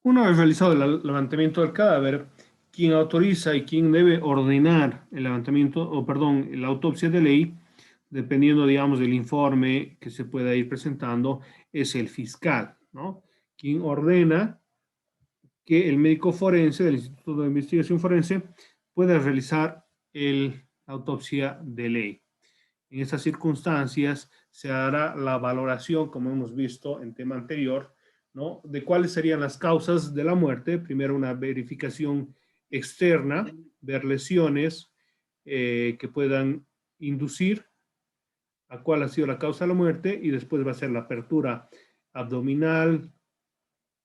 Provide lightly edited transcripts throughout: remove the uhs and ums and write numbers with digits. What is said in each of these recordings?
Una vez realizado el levantamiento del cadáver, quien autoriza y quien debe ordenar el levantamiento, o perdón, la autopsia de ley, dependiendo, digamos, del informe que se pueda ir presentando, es el fiscal, ¿no? Quien ordena que el médico forense del Instituto de Investigación Forense pueda realizar la autopsia de ley. En estas circunstancias se hará la valoración, como hemos visto en tema anterior, ¿no? De cuáles serían las causas de la muerte. Primero una verificación externa, ver lesiones que puedan inducir a cuál ha sido la causa de la muerte y después va a ser la apertura abdominal,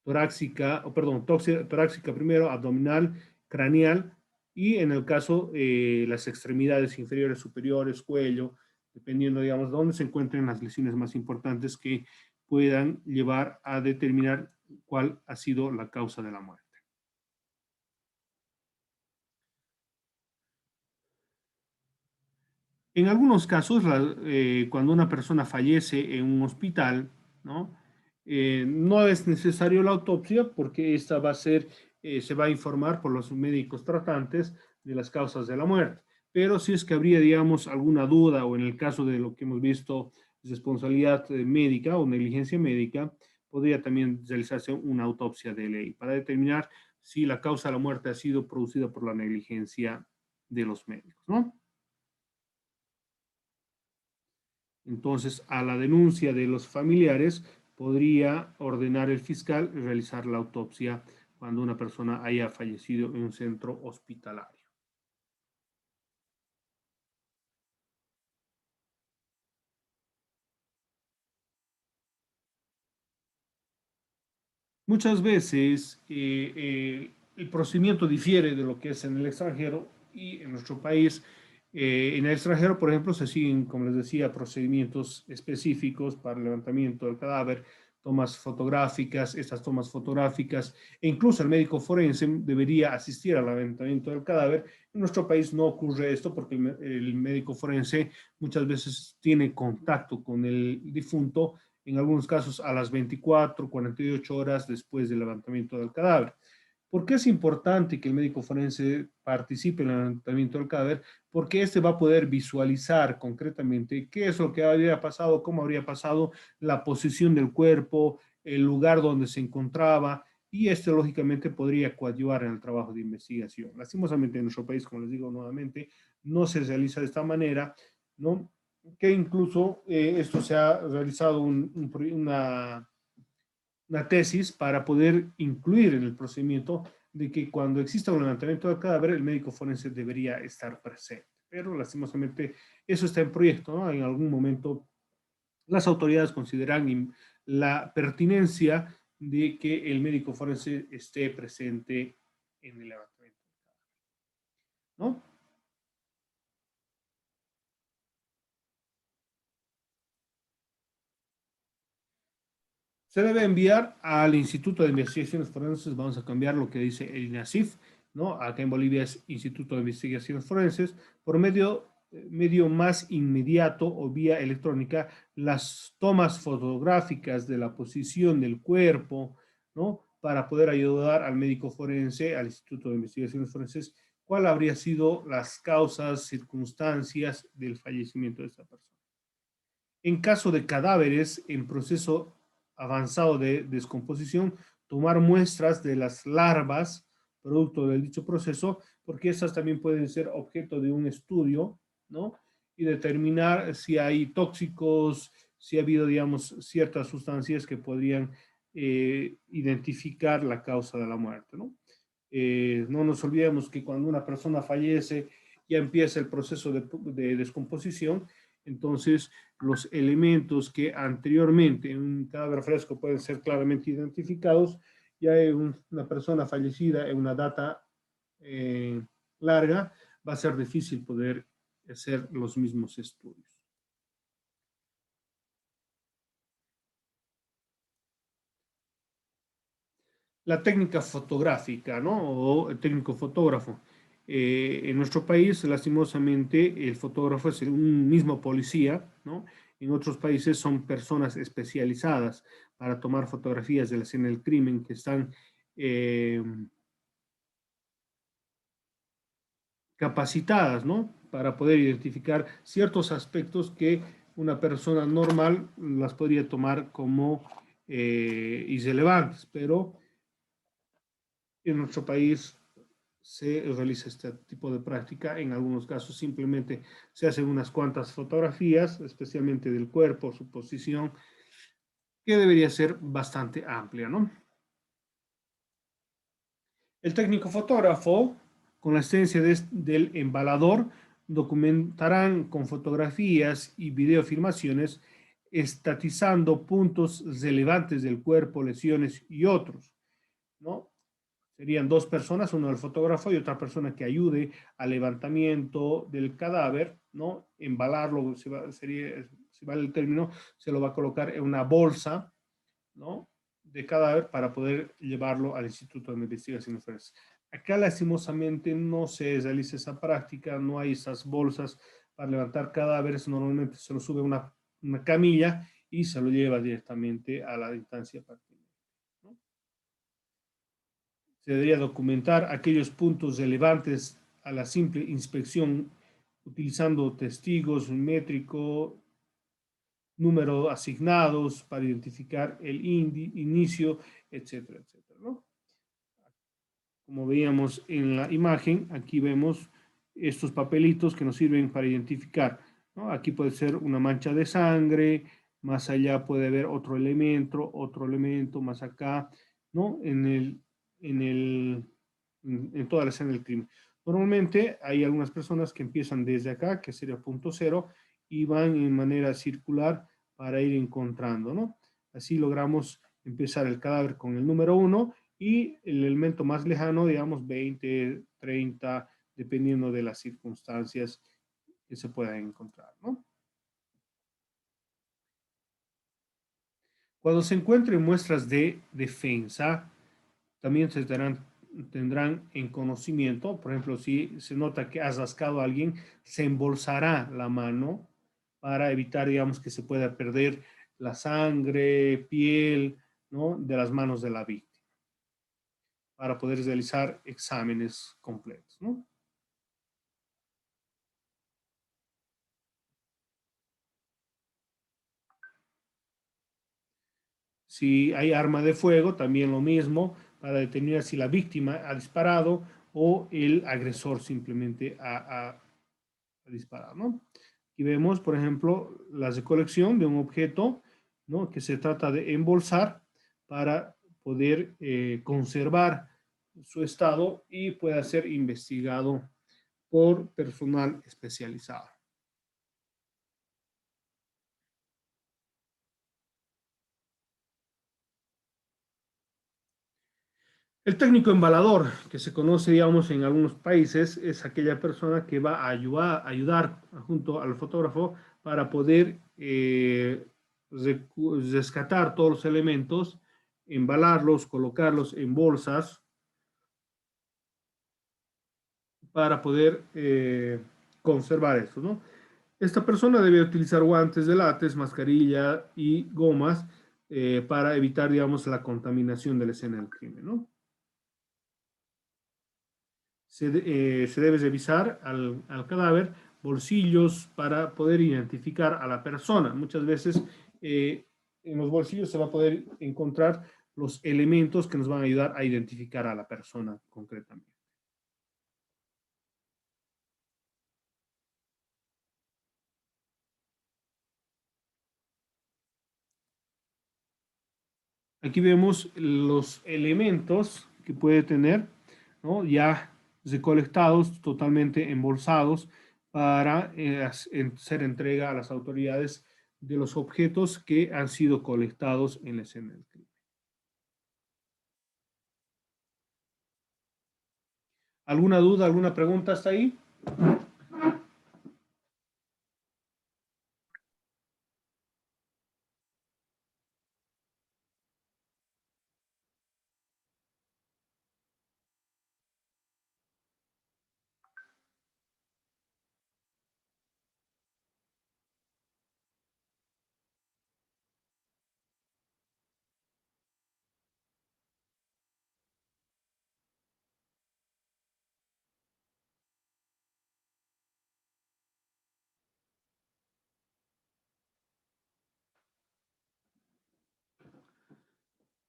torácica, o perdón, torácica primero, abdominal, craneal y en el caso las extremidades inferiores, superiores, cuello, dependiendo, digamos, de dónde se encuentren las lesiones más importantes que puedan llevar a determinar cuál ha sido la causa de la muerte. En algunos casos, cuando una persona fallece en un hospital, ¿no? No es necesario la autopsia porque esta va a ser, se va a informar por los médicos tratantes de las causas de la muerte. Pero si es que habría, digamos, alguna duda o en el caso de lo que hemos visto, responsabilidad médica o negligencia médica, podría también realizarse una autopsia de ley para determinar si la causa de la muerte ha sido producida por la negligencia de los médicos, ¿no? Entonces, a la denuncia de los familiares, podría ordenar el fiscal realizar la autopsia cuando una persona haya fallecido en un centro hospitalario. Muchas veces el procedimiento difiere de lo que es en el extranjero y en nuestro país. En el extranjero, por ejemplo, se siguen, como les decía, procedimientos específicos para el levantamiento del cadáver, tomas fotográficas, estas tomas fotográficas, e incluso el médico forense debería asistir al levantamiento del cadáver. En nuestro país no ocurre esto porque el médico forense muchas veces tiene contacto con el difunto en algunos casos a las 24, 48 horas después del levantamiento del cadáver. ¿Por qué es importante que el médico forense participe en el levantamiento del cadáver? Porque este va a poder visualizar concretamente qué es lo que habría pasado, cómo habría pasado, la posición del cuerpo, el lugar donde se encontraba, y este lógicamente podría coadyuvar en el trabajo de investigación. Lastimosamente en nuestro país, como les digo nuevamente, no se realiza de esta manera, ¿no? Que incluso esto se ha realizado una tesis para poder incluir en el procedimiento de que cuando exista un levantamiento del cadáver, el médico forense debería estar presente. Pero lastimosamente eso está en proyecto, ¿no? En algún momento las autoridades consideran la pertinencia de que el médico forense esté presente en el levantamiento, ¿no? Se debe enviar al Instituto de Investigaciones Forenses, vamos a cambiar lo que dice el INASIF, ¿no? Acá en Bolivia es Instituto de Investigaciones Forenses, por medio más inmediato o vía electrónica, las tomas fotográficas de la posición del cuerpo, ¿no? Para poder ayudar al médico forense, al Instituto de Investigaciones Forenses, cuál habría sido las causas, circunstancias del fallecimiento de esta persona. En caso de cadáveres en proceso avanzado de descomposición, tomar muestras de las larvas producto del dicho proceso, porque estas también pueden ser objeto de un estudio, ¿no? Y determinar si hay tóxicos, si ha habido, digamos, ciertas sustancias que podrían identificar la causa de la muerte, ¿no? No nos olvidemos que cuando una persona fallece ya empieza el proceso de descomposición, entonces los elementos que anteriormente en un cadáver fresco pueden ser claramente identificados, ya en una persona fallecida en una data eh, larga, va a ser difícil poder hacer los mismos estudios. La técnica fotográfica, ¿no? O el técnico fotógrafo. En nuestro país, lastimosamente, el fotógrafo es un mismo policía, ¿no? En otros países son personas especializadas para tomar fotografías de la escena del crimen que están eh, capacitadas, ¿no? Para poder identificar ciertos aspectos que una persona normal las podría tomar como irrelevantes, pero en nuestro país se realiza este tipo de práctica. En algunos casos simplemente se hacen unas cuantas fotografías, especialmente del cuerpo, su posición, que debería ser bastante amplia, ¿no? El técnico fotógrafo, con la asistencia del embalador, documentarán con fotografías y videofilmaciones, estatizando puntos relevantes del cuerpo, lesiones y otros, ¿no? Serían dos personas, uno el fotógrafo y otra persona que ayude al levantamiento del cadáver, ¿no? Embalarlo, si vale el término, se lo va a colocar en una bolsa, ¿no? De cadáver para poder llevarlo al Instituto de Investigaciones Forenses. Acá lastimosamente no se realiza esa práctica, no hay esas bolsas para levantar cadáveres, normalmente se lo sube una camilla y se lo lleva directamente a la instancia pertinente, ¿no? Se debería documentar aquellos puntos relevantes a la simple inspección utilizando testigos, un métrico, número asignados para identificar el inicio, etcétera, etcétera, ¿no? Como veíamos en la imagen, aquí vemos estos papelitos que nos sirven para identificar, ¿no? Aquí puede ser una mancha de sangre, más allá puede haber otro elemento más acá, ¿no? En toda la escena del crimen. Normalmente hay algunas personas que empiezan desde acá, que sería punto cero, y van en manera circular para ir encontrando, ¿no? Así logramos empezar el cadáver con el número uno y el elemento más lejano, digamos 20, 30, dependiendo de las circunstancias que se puedan encontrar, ¿no? Cuando se encuentren muestras de defensa, también tendrán en conocimiento, por ejemplo, si se nota que has rascado a alguien, se embolsará la mano para evitar, digamos, que se pueda perder la sangre, piel, ¿no? De las manos de la víctima, para poder realizar exámenes completos, ¿no? Si hay arma de fuego, también lo mismo, para determinar si la víctima ha disparado o el agresor simplemente ha disparado, ¿no? Y vemos, por ejemplo, la recolección de un objeto, ¿no? Que se trata de embolsar para poder conservar su estado y pueda ser investigado por personal especializado. El técnico embalador, que se conoce, digamos, en algunos países, es aquella persona que va a ayudar junto al fotógrafo para poder rescatar todos los elementos, embalarlos, colocarlos en bolsas para poder conservar eso, ¿no? Esta persona debe utilizar guantes de látex, mascarilla y gomas para evitar, digamos, la contaminación de la escena del crimen, ¿no? Se debe revisar al cadáver bolsillos para poder identificar a la persona. Muchas veces en los bolsillos se va a poder encontrar los elementos que nos van a ayudar a identificar a la persona concretamente. Aquí vemos los elementos que puede tener, ¿no? Ya recolectados, totalmente embolsados para hacer entrega a las autoridades de los objetos que han sido colectados en la escena del crimen. ¿Alguna duda, alguna pregunta hasta ahí?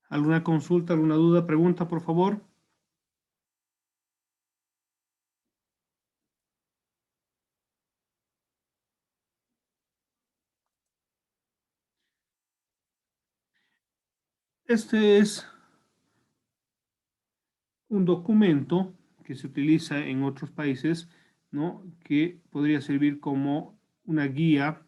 ¿Alguna consulta, alguna duda, pregunta, por favor? Este es un documento que se utiliza en otros países, ¿no? Que podría servir como una guía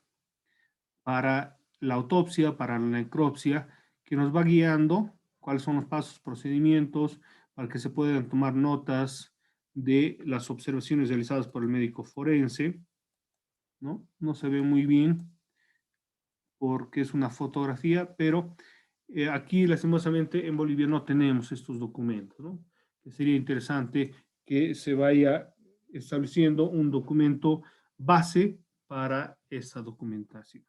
para la autopsia, para la necropsia, que nos va guiando cuáles son los pasos, procedimientos, para que se puedan tomar notas de las observaciones realizadas por el médico forense, ¿no? No se ve muy bien porque es una fotografía, pero aquí lastimosamente en Bolivia no tenemos estos documentos, ¿no? Que sería interesante que se vaya estableciendo un documento base para esa documentación.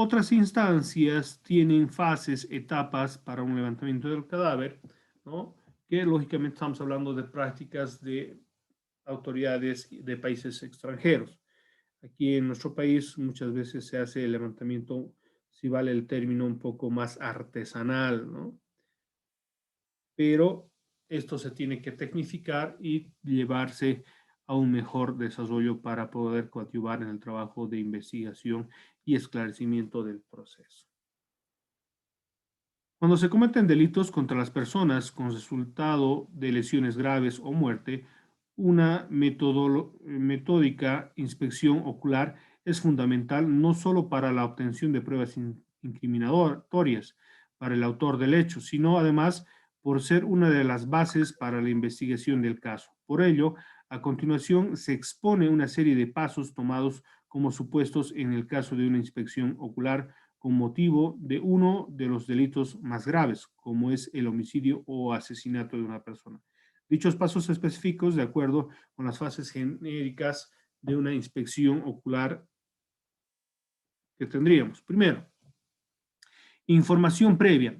Otras instancias tienen fases, etapas para un levantamiento del cadáver, ¿no? Que lógicamente estamos hablando de prácticas de autoridades de países extranjeros. Aquí en nuestro país muchas veces se hace el levantamiento, si vale el término, un poco más artesanal, ¿no? Pero esto se tiene que tecnificar y llevarse a un mejor desarrollo para poder coadyuvar en el trabajo de investigación y esclarecimiento del proceso. Cuando se cometen delitos contra las personas con resultado de lesiones graves o muerte, una metódica inspección ocular es fundamental no solo para la obtención de pruebas incriminatorias para el autor del hecho, sino además por ser una de las bases para la investigación del caso. Por ello, a continuación se expone una serie de pasos tomados como supuestos en el caso de una inspección ocular con motivo de uno de los delitos más graves, como es el homicidio o asesinato de una persona. Dichos pasos específicos, de acuerdo con las fases genéricas de una inspección ocular que tendríamos. Primero, información previa.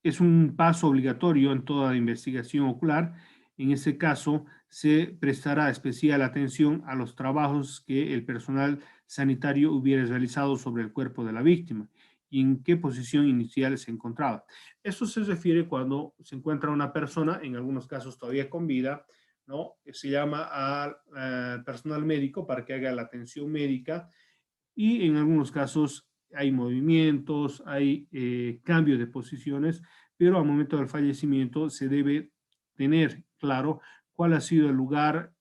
Es un paso obligatorio en toda investigación ocular. En este caso, se prestará especial atención a los trabajos que el personal sanitario hubiera realizado sobre el cuerpo de la víctima y en qué posición inicial se encontraba. Esto se refiere cuando se encuentra una persona, en algunos casos todavía con vida, ¿no? Se llama al personal médico para que haga la atención médica y en algunos casos hay movimientos, hay cambios de posiciones, pero al momento del fallecimiento se debe tener claro cuál ha sido el lugar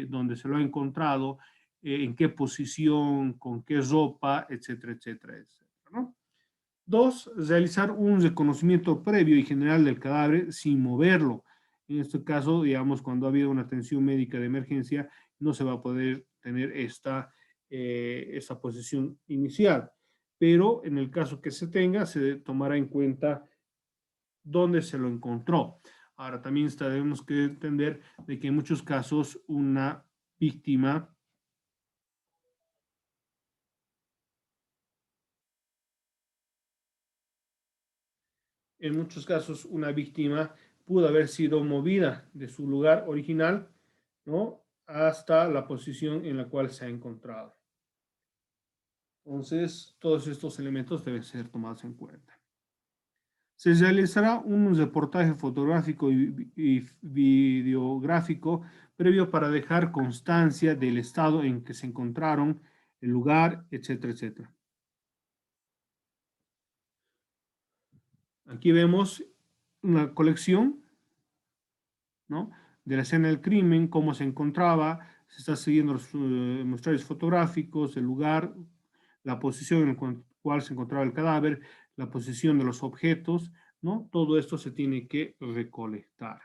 donde se lo ha encontrado, en qué posición, con qué ropa, etcétera, etcétera, etcétera, ¿no? Dos, realizar un reconocimiento previo y general del cadáver sin moverlo. En este caso, digamos, cuando ha habido una atención médica de emergencia, no se va a poder tener esta posición inicial. Pero en el caso que se tenga, se tomará en cuenta dónde se lo encontró. Ahora, también tenemos que entender de que en muchos casos una víctima en muchos casos una víctima pudo haber sido movida de su lugar original, ¿no? Hasta la posición en la cual se ha encontrado. Entonces, todos estos elementos deben ser tomados en cuenta. Se realizará un reportaje fotográfico y videográfico previo para dejar constancia del estado en que se encontraron, el lugar, etcétera, etcétera. Aquí vemos una colección, ¿no? De la escena del crimen, cómo se encontraba, se está siguiendo los muestrarios fotográficos, el lugar, la posición en la cual se encontraba el cadáver, la posición de los objetos, ¿no? Todo esto se tiene que recolectar.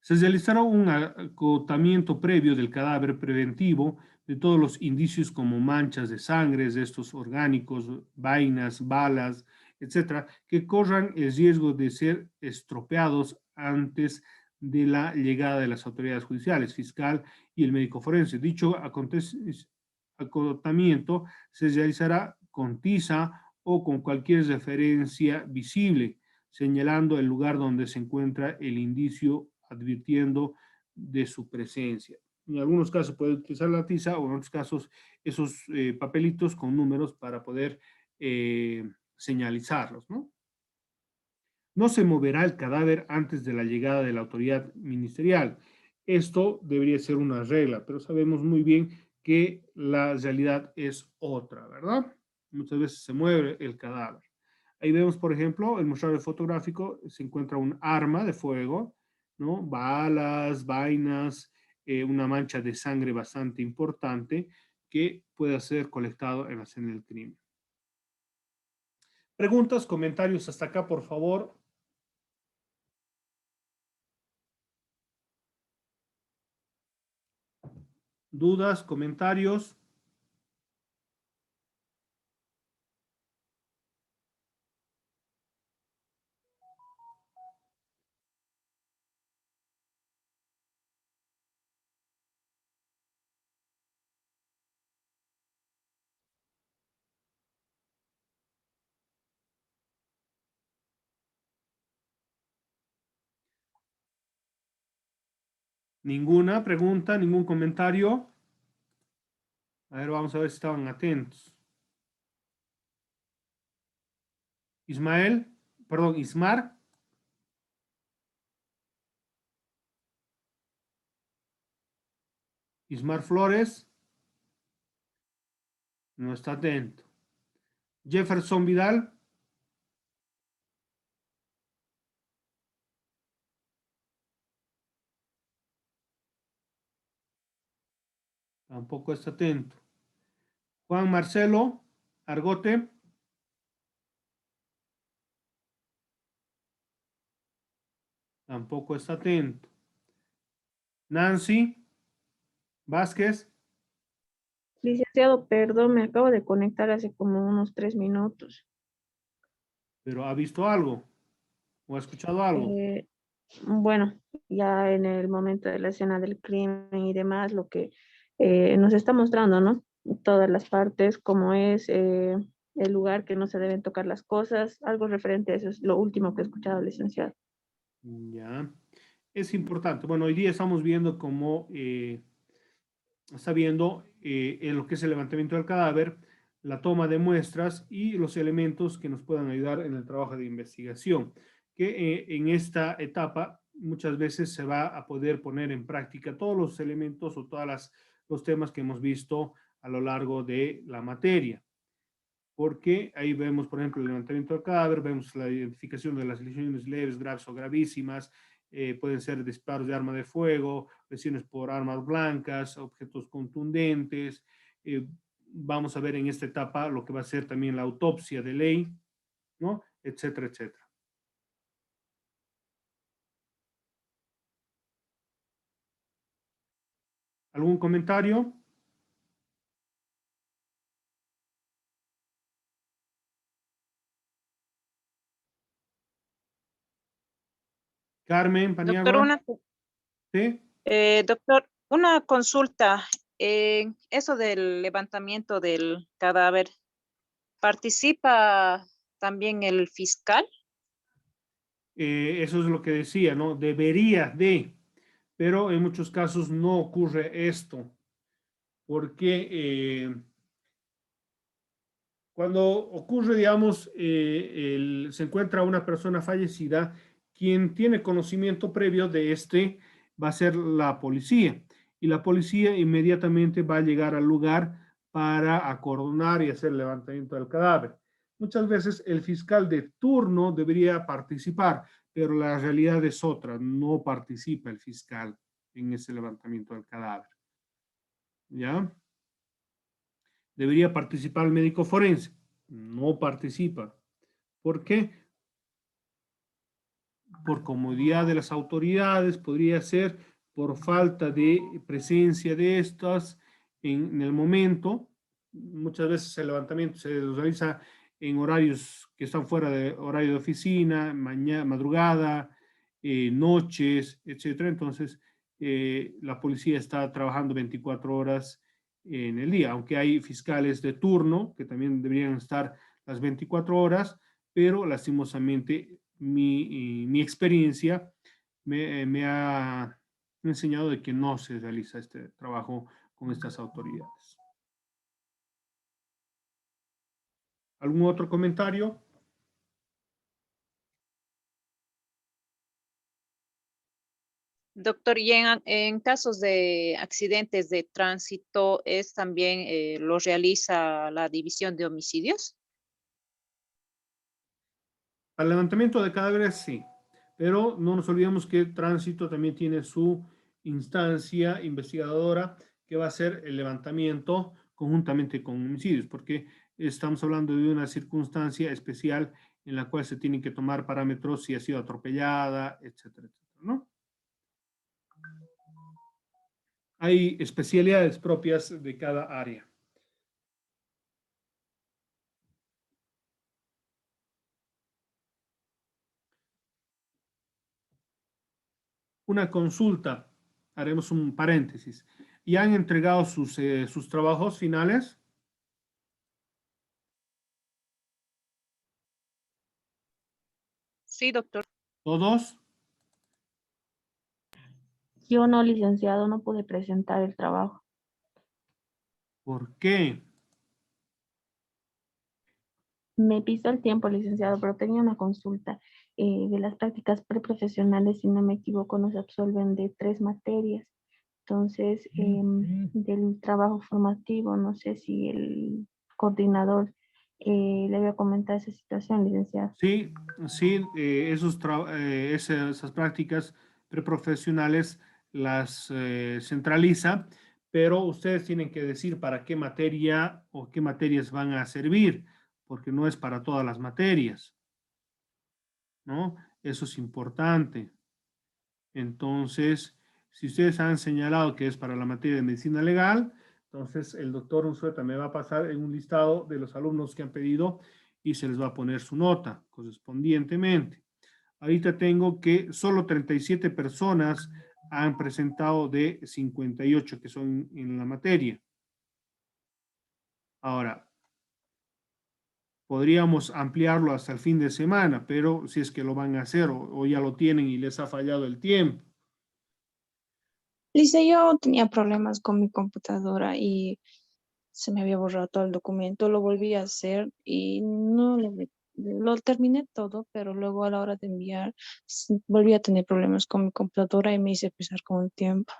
Se realizará un acotamiento previo del cadáver preventivo de todos los indicios como manchas de sangre, restos orgánicos, vainas, balas, etcétera, que corran el riesgo de ser estropeados antes de la llegada de las autoridades judiciales, fiscal y el médico forense. Dicho acotamiento se realizará con tiza o con cualquier referencia visible, señalando el lugar donde se encuentra el indicio, advirtiendo de su presencia. En algunos casos puede utilizar la tiza o en otros casos esos papelitos con números para poder señalizarlos, ¿no? No se moverá el cadáver antes de la llegada de la autoridad ministerial. Esto debería ser una regla, pero sabemos muy bien que la realidad es otra, ¿verdad? Muchas veces se mueve el cadáver. Ahí vemos, por ejemplo, el mostrado fotográfico, se encuentra un arma de fuego, ¿no? Balas, vainas, una mancha de sangre bastante importante que puede ser colectado en la escena del crimen. Preguntas, comentarios hasta acá, por favor. Dudas, comentarios. Ninguna pregunta, ningún comentario. A ver, vamos a ver si estaban atentos. Ismael, perdón, Ismar. Ismar Flores. No está atento. Jefferson Vidal. Tampoco está atento. Juan Marcelo Argote. Tampoco está atento. Nancy Vázquez. Licenciado, perdón, me acabo de conectar hace como unos 3 minutos. Pero ha visto algo o ha escuchado algo. Eh, bueno, ya en el momento de la escena del crimen y demás, lo que nos está mostrando, ¿no? Todas las partes, cómo es el lugar que no se deben tocar las cosas, algo referente a eso es lo último que he escuchado, licenciado. Ya. Es importante. Bueno, hoy día estamos viendo cómo está viendo en lo que es el levantamiento del cadáver, la toma de muestras y los elementos que nos puedan ayudar en el trabajo de investigación, que en esta etapa muchas veces se va a poder poner en práctica todos los elementos o todos los temas que hemos visto a lo largo de la materia. Porque ahí vemos, por ejemplo, el levantamiento del cadáver, vemos la identificación de las lesiones leves, graves o gravísimas, pueden ser disparos de arma de fuego, lesiones por armas blancas, objetos contundentes. Vamos a ver en esta etapa lo que va a ser también la autopsia de ley, ¿no? Etcétera, etcétera. ¿Algún comentario? Carmen Doctor, Paniagua, ¿sí? doctor, una consulta. Eso del levantamiento del cadáver, ¿participa también el fiscal? Eso es lo que decía, ¿no? Debería de, pero en muchos casos no ocurre esto, porque cuando ocurre, digamos, se encuentra una persona fallecida, quien tiene conocimiento previo de este va a ser la policía. Y la policía inmediatamente va a llegar al lugar para acordonar y hacer el levantamiento del cadáver. Muchas veces el fiscal de turno debería participar, pero la realidad es otra, no participa el fiscal en ese levantamiento del cadáver. ¿Ya? Debería participar el médico forense, no participa. ¿Por qué? Por comodidad de las autoridades, podría ser por falta de presencia de estas en el momento. Muchas veces el levantamiento se realiza en horarios que están fuera de horario de oficina, mañana, madrugada, noches, etcétera. Entonces, la policía está trabajando 24 horas en el día, aunque hay fiscales de turno que también deberían estar las 24 horas, pero lastimosamente mi experiencia me ha me han enseñado de que no se realiza este trabajo con estas autoridades. ¿Algún otro comentario? Doctor, y en casos de accidentes de tránsito, ¿es también lo realiza la División de Homicidios? Para el levantamiento de cadáveres, sí. Pero no nos olvidemos que tránsito también tiene su instancia investigadora que va a hacer el levantamiento conjuntamente con homicidios, porque estamos hablando de una circunstancia especial en la cual se tienen que tomar parámetros si ha sido atropellada, etcétera, etcétera, ¿no? Hay especialidades propias de cada área. Una consulta, haremos un paréntesis. ¿Ya han entregado sus trabajos finales? Sí, doctor. ¿Todos? Yo no, licenciado, no pude presentar el trabajo. ¿Por qué? Me pisó el tiempo, licenciado, pero tenía una consulta de las prácticas preprofesionales, si no me equivoco, nos absuelven de 3 materias. Entonces, del trabajo formativo, no sé si el coordinador le había comentado esa situación, licenciado. Sí, sí, esas prácticas preprofesionales las centraliza, pero ustedes tienen que decir para qué materia o qué materias van a servir, porque no es para todas las materias, ¿no? Eso es importante. Entonces, si ustedes han señalado que es para la materia de medicina legal, entonces el doctor Unzueta me va a pasar en un listado de los alumnos que han pedido y se les va a poner su nota correspondientemente. Ahorita tengo que solo 37 personas han presentado de 58 que son en la materia. Ahora, podríamos ampliarlo hasta el fin de semana, pero si es que lo van a hacer o ya lo tienen y les ha fallado el tiempo. Lice, yo tenía problemas con mi computadora y se me había borrado todo el documento, lo volví a hacer y no lo terminé todo, pero luego a la hora de enviar volví a tener problemas con mi computadora y me hice pesar con el tiempo.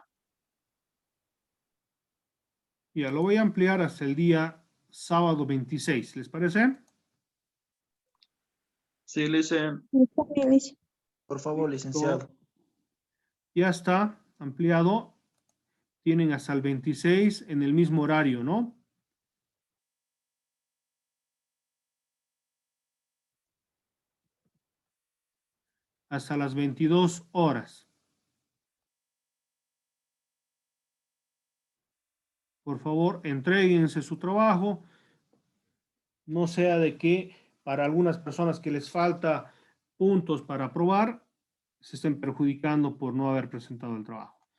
Ya, lo voy a ampliar hasta el día sábado 26, ¿les parece? Sí, lice, Está bien, Lice. por favor, licenciado. Ya está ampliado. Tienen hasta el 26 en el mismo horario, ¿no? Hasta las 22 horas. Por favor, entréguense su trabajo. No sea de que para algunas personas que les falta puntos para aprobar, se estén perjudicando por no haber presentado el trabajo.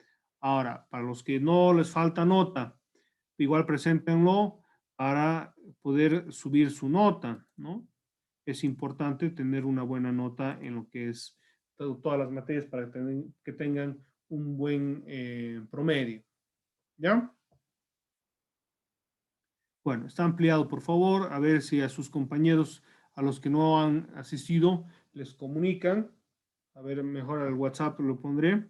Ahora, para los que no les falta nota, igual preséntenlo para poder subir su nota, ¿no? Es importante tener una buena nota en lo que es todas las materias para que tengan un buen promedio. ¿Ya? Bueno, está ampliado, por favor, a ver si a sus compañeros, a los que no han asistido, les comunican. A ver, mejor al WhatsApp lo pondré.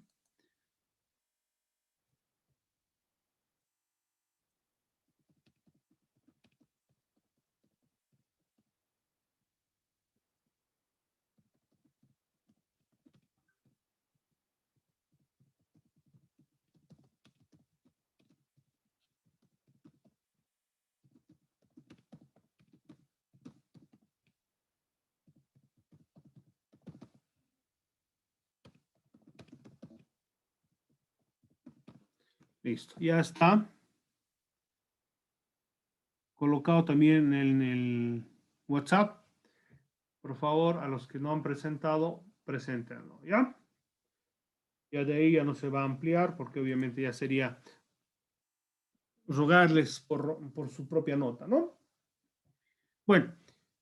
Listo, ya está. Colocado también en el WhatsApp. Por favor, a los que no han presentado, preséntenlo, ¿ya? Ya de ahí ya no se va a ampliar porque obviamente ya sería rogarles por su propia nota, ¿no? Bueno,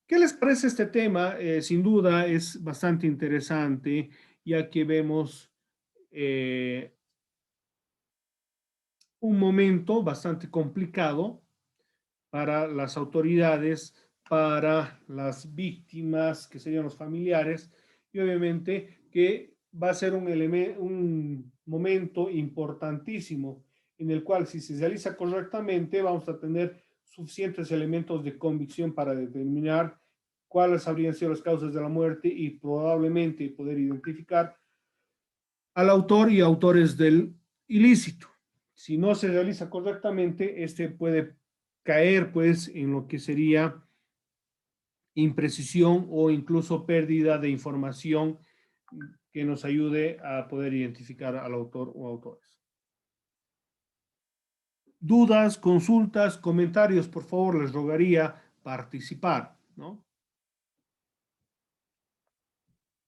¿qué les parece este tema? Sin duda es bastante interesante, ya que vemos un momento bastante complicado para las autoridades, para las víctimas, que serían los familiares, y obviamente que va a ser un momento importantísimo en el cual, si se realiza correctamente, vamos a tener suficientes elementos de convicción para determinar cuáles habrían sido las causas de la muerte y probablemente poder identificar al autor y autores del ilícito. Si no se realiza correctamente, este puede caer pues en lo que sería imprecisión o incluso pérdida de información que nos ayude a poder identificar al autor o autores. Dudas, consultas, comentarios, por favor, les rogaría participar, ¿no?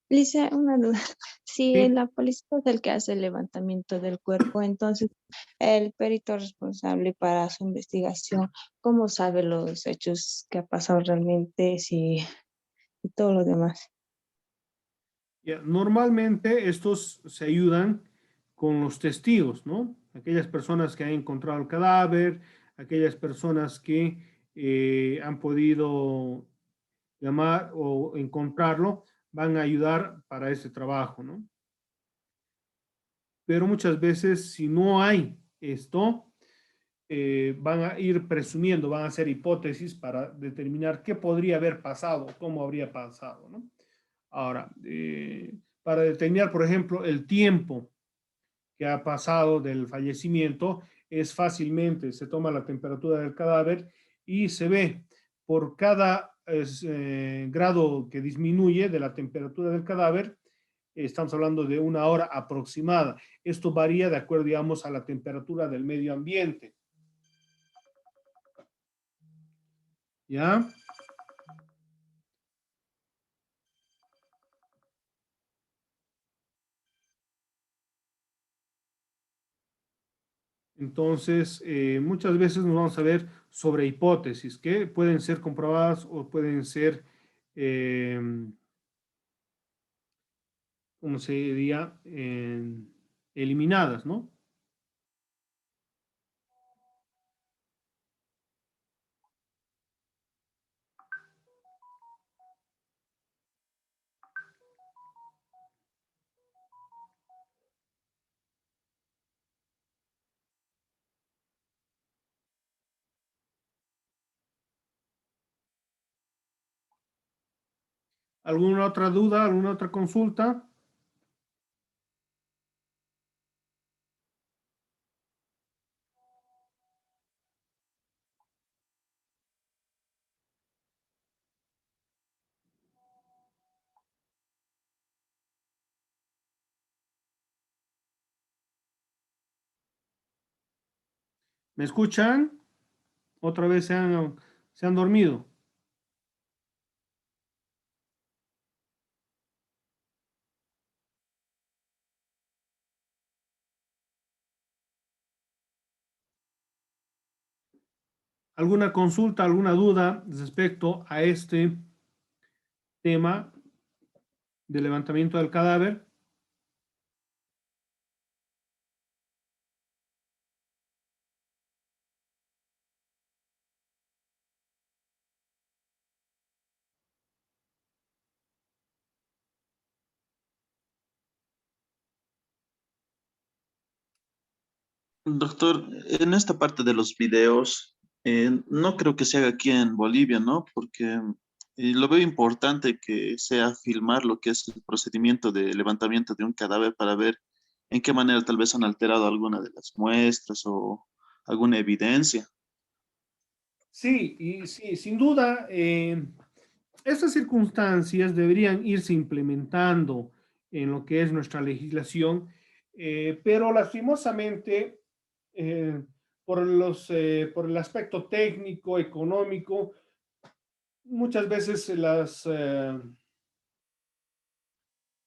Lisa, una duda. Si Sí. la policía es el que hace el levantamiento del cuerpo, entonces el perito responsable para su investigación, ¿cómo sabe los hechos que ha pasado realmente si, y todo lo demás? Normalmente estos se ayudan con los testigos, ¿no? Aquellas personas que han encontrado el cadáver, aquellas personas que han podido llamar o encontrarlo, van a ayudar para ese trabajo, ¿no? Pero muchas veces, si no hay esto, van a ir presumiendo, van a hacer hipótesis para determinar qué podría haber pasado, cómo habría pasado, ¿no? Ahora, para determinar, por ejemplo, el tiempo que ha pasado del fallecimiento, es fácilmente, se toma la temperatura del cadáver y se ve por cada grado que disminuye de la temperatura del cadáver, estamos hablando de una hora aproximada. Esto varía de acuerdo, digamos, a la temperatura del medio ambiente. ¿Ya? Entonces, muchas veces nos vamos a ver sobre hipótesis que pueden ser comprobadas o pueden ser, eh, ¿cómo se diría? Eliminadas, ¿no? ¿Alguna otra duda? ¿Alguna otra consulta? ¿Me escuchan? Otra vez se han dormido. ¿Alguna consulta, alguna duda respecto a este tema de levantamiento del cadáver? Doctor, en esta parte de los videos, no creo que se haga aquí en Bolivia, ¿no? Porque lo veo importante que sea filmar lo que es el procedimiento de levantamiento de un cadáver para ver en qué manera tal vez han alterado alguna de las muestras o alguna evidencia. Sí, y sí, sin duda, estas circunstancias deberían irse implementando en lo que es nuestra legislación, pero lastimosamente, eh, por el aspecto técnico, económico, muchas veces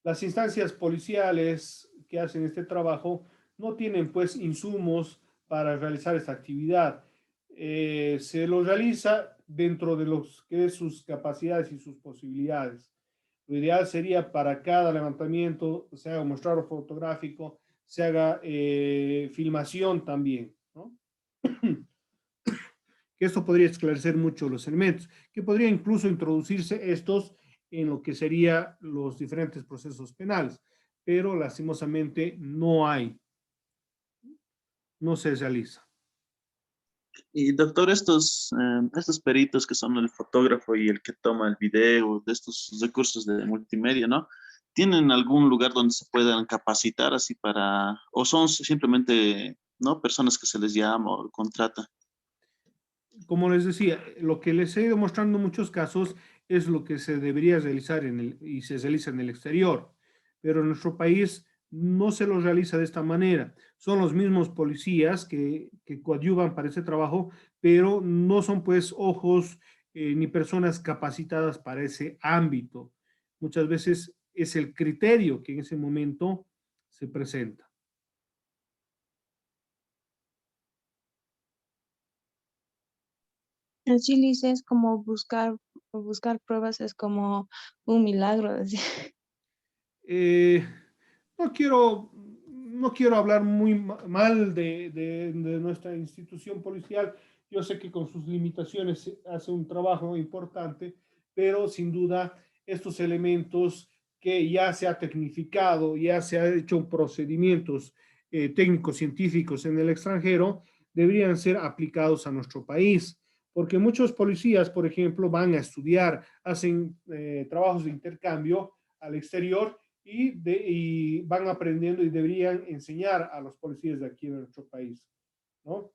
las instancias policiales que hacen este trabajo no tienen pues insumos para realizar esta actividad. Se lo realiza dentro de los que es sus capacidades y sus posibilidades. Lo ideal sería para cada levantamiento se haga un muestreo fotográfico, se haga filmación también, ¿no? Que esto podría esclarecer mucho los elementos, que podría incluso introducirse estos en lo que serían los diferentes procesos penales, pero lastimosamente no hay, no se realiza. Y doctor, estos peritos que son el fotógrafo y el que toma el video de estos recursos de multimedia, ¿no? ¿Tienen algún lugar donde se puedan capacitar así para, o son simplemente, ¿no? Personas que se les llama o contrata? Como les decía, lo que les he ido mostrando en muchos casos es lo que se debería realizar y se realiza en el exterior, pero en nuestro país no se lo realiza de esta manera. Son los mismos policías que coadyuvan para ese trabajo, pero no son pues ojos ni personas capacitadas para ese ámbito. Muchas veces es el criterio que en ese momento se presenta. Así Lice, es como buscar pruebas, es como un milagro. Así. Eh, no quiero hablar muy mal de nuestra institución policial. Yo sé que con sus limitaciones hace un trabajo importante, pero sin duda estos elementos que ya se ha tecnificado, ya se ha hecho procedimientos técnicos científicos en el extranjero, deberían ser aplicados a nuestro país, porque muchos policías, por ejemplo, van a estudiar, hacen trabajos de intercambio al exterior y van aprendiendo y deberían enseñar a los policías de aquí en nuestro país, ¿no?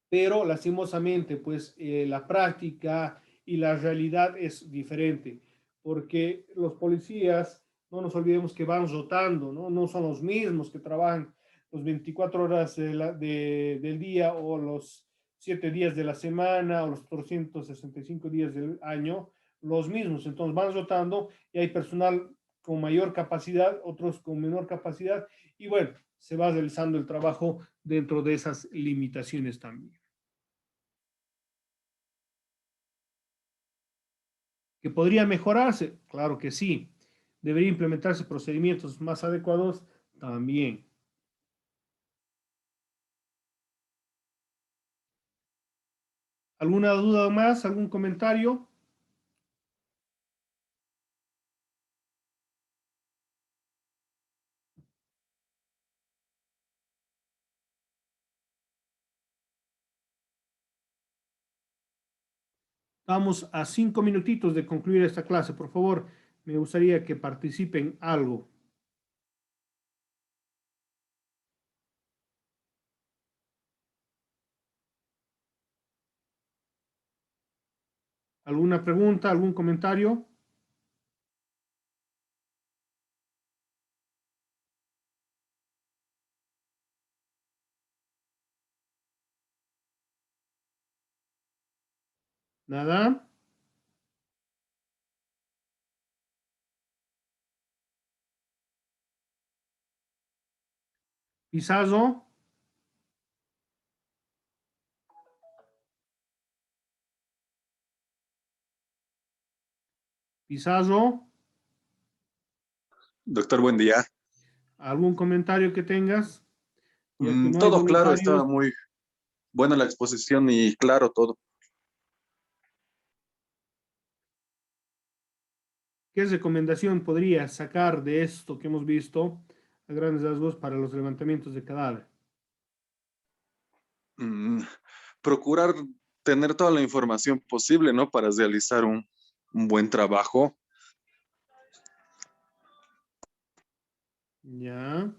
Pero lastimosamente, pues la práctica y la realidad es diferente, porque los policías, no nos olvidemos que van rotando, ¿no? No son los mismos que trabajan los 24 horas del día o los 7 días de la semana o los 365 días del año, los mismos. Entonces van rotando y hay personal con mayor capacidad, otros con menor capacidad, y bueno, se va realizando el trabajo dentro de esas limitaciones también. ¿Que podría mejorarse? Claro que sí. ¿Debería implementarse procedimientos más adecuados? También. ¿Alguna duda más? ¿Algún comentario? Vamos a 5 minutitos de concluir esta clase. Por favor, me gustaría que participen algo. ¿Alguna pregunta? ¿Algún comentario? ¿Nada? ¿Pizarro? ¿Pizarro? Doctor, buen día. ¿Algún comentario que tengas? Ya que no hay Todo claro, voluntarios, estaba muy buena la exposición y claro todo. ¿qué recomendación podría sacar de esto que hemos visto a grandes rasgos para los levantamientos de cadáver? Mm, Procurar tener toda la información posible, ¿no? Para realizar un buen trabajo. Ya.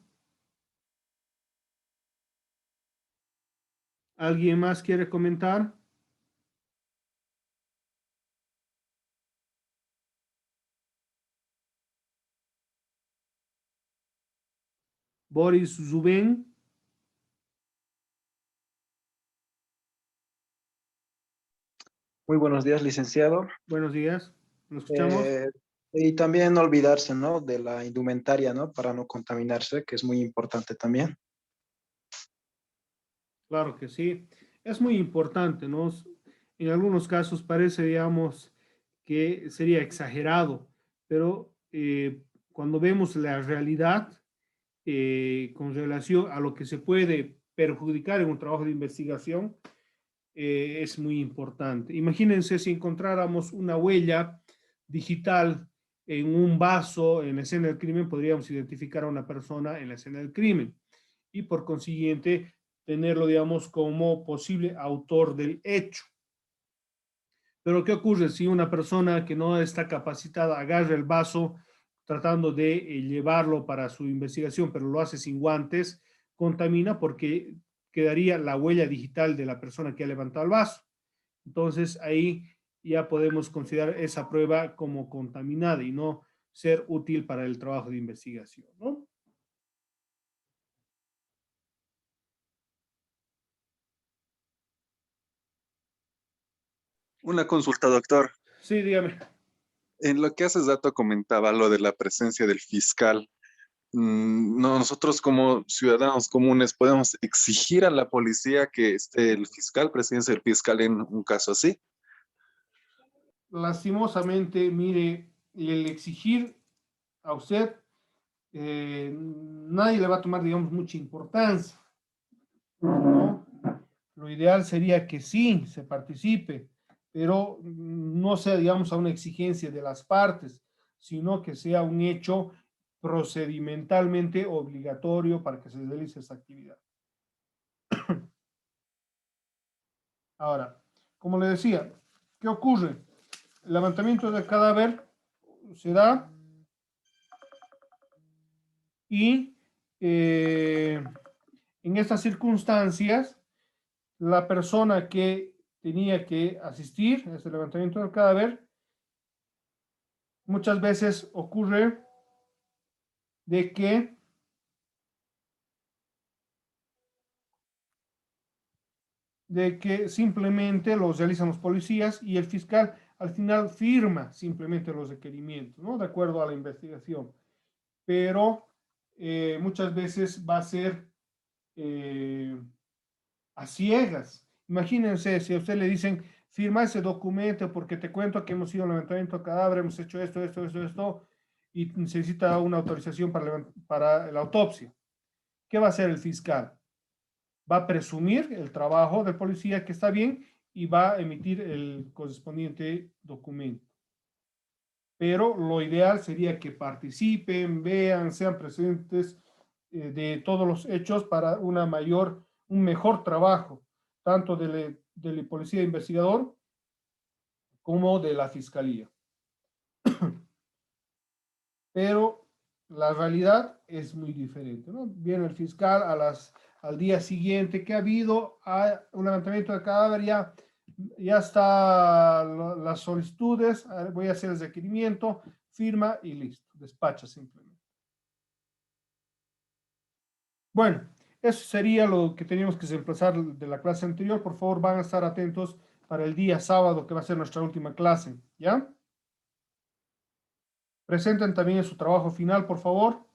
¿Alguien más quiere comentar? Boris Zubén. Muy buenos días, licenciado. Buenos días. ¿Lo escuchamos? Eh, y también no olvidarse, ¿no? De la indumentaria, ¿no? Para no contaminarse, que es muy importante también. Claro que sí. Es muy importante, ¿no? En algunos casos parece, digamos, que sería exagerado, pero cuando vemos la realidad con relación a lo que se puede perjudicar en un trabajo de investigación, es muy importante. Imagínense si encontráramos una huella digital en un vaso en la escena del crimen, podríamos identificar a una persona en la escena del crimen y por consiguiente tenerlo, digamos, como posible autor del hecho. Pero ¿qué ocurre si una persona que no está capacitada agarra el vaso tratando de llevarlo para su investigación, pero lo hace sin guantes? Contamina porque quedaría la huella digital de la persona que ha levantado el vaso. Entonces ahí ya podemos considerar esa prueba como contaminada y no ser útil para el trabajo de investigación, ¿no? Una consulta, doctor. Sí, dígame. En lo que hace rato comentaba lo de la presencia del fiscal. No, nosotros como ciudadanos comunes podemos exigir a la policía que esté el fiscal, presencia del fiscal en un caso así. Lastimosamente, mire, el exigir a usted, nadie le va a tomar, digamos, mucha importancia, ¿no? Lo ideal sería que sí, se participe, pero no sea, digamos, a una exigencia de las partes, sino que sea un hecho procedimentalmente obligatorio para que se realice esa actividad. Ahora, como le decía, ¿qué ocurre? El levantamiento del cadáver se da y en estas circunstancias, la persona que tenía que asistir a este levantamiento del cadáver, muchas veces ocurre de que simplemente los realizan los policías y el fiscal al final firma simplemente los requerimientos, ¿no? De acuerdo a la investigación. Pero muchas veces va a ser a ciegas. Imagínense si a usted le dicen, firma ese documento porque te cuento que hemos ido al levantamiento de cadáver, hemos hecho esto, y necesita una autorización para la autopsia. ¿Qué va a hacer el fiscal? Va a presumir el trabajo del policía que está bien y va a emitir el correspondiente documento. Pero lo ideal sería que participen, vean, sean presentes de todos los hechos para un mejor trabajo, tanto del policía investigador como de la fiscalía. Pero la realidad es muy diferente, ¿no? Viene el fiscal al día siguiente que ha habido un levantamiento de cadáver, ya está las solicitudes, voy a hacer el requerimiento, firma y listo, despacha simplemente. Bueno, eso sería lo que teníamos que reemplazar de la clase anterior. Por favor, van a estar atentos para el día sábado, que va a ser nuestra última clase, ¿ya? Presenten también su trabajo final, por favor.